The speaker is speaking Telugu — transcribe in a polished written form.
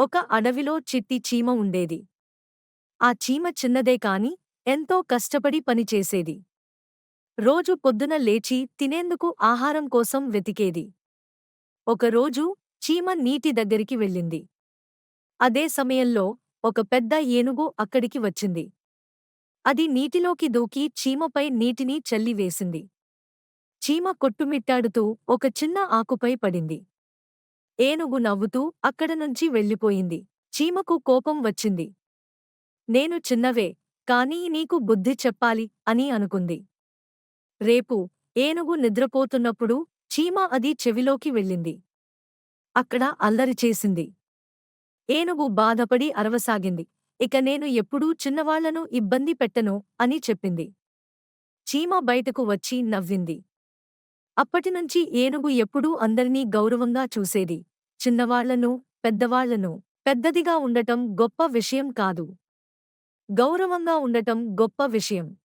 ఒక అడవిలో చిట్టి చీమ ఉండేది. ఆ చీమ చిన్నదే కాని ఎంతో కష్టపడి పనిచేసేది. రోజు పొద్దున లేచి తినేందుకు ఆహారం కోసం వెతికేది. ఒకరోజు చీమ నీటి దగ్గరికి వెళ్ళింది. అదే సమయంలో ఒక పెద్ద ఏనుగు అక్కడికి వచ్చింది. అది నీటిలోకి దూకి చీమపై నీటిని చల్లివేసింది. చీమ కొట్టుమిట్టాడుతూ ఒక చిన్న ఆకుపై పడింది. ఏనుగు నవ్వుతూ అక్కడనుంచి వెళ్ళిపోయింది. చీమకు కోపం వచ్చింది. నేను చిన్నవే, కానీ నీకు బుద్ధి చెప్పాలి అని అనుకుంది. రేపు ఏనుగు నిద్రపోతున్నప్పుడు చీమ అది చెవిలోకి వెళ్ళింది. అక్కడ అల్లరి చేసింది. ఏనుగు బాధపడి అరవసాగింది. ఇక నేను ఎప్పుడూ చిన్నవాళ్లను ఇబ్బంది పెట్టను అని చెప్పింది. చీమ బయటకు వచ్చి నవ్వింది. అప్పటినుంచి ఏనుగు ఎప్పుడూ అందరినీ గౌరవంగా చూసేది. చిన్నవాళ్లను, పెద్దవాళ్లను. పెద్దదిగా ఉండటం గొప్ప విషయం కాదు. గౌరవంగా ఉండటం గొప్ప విషయం.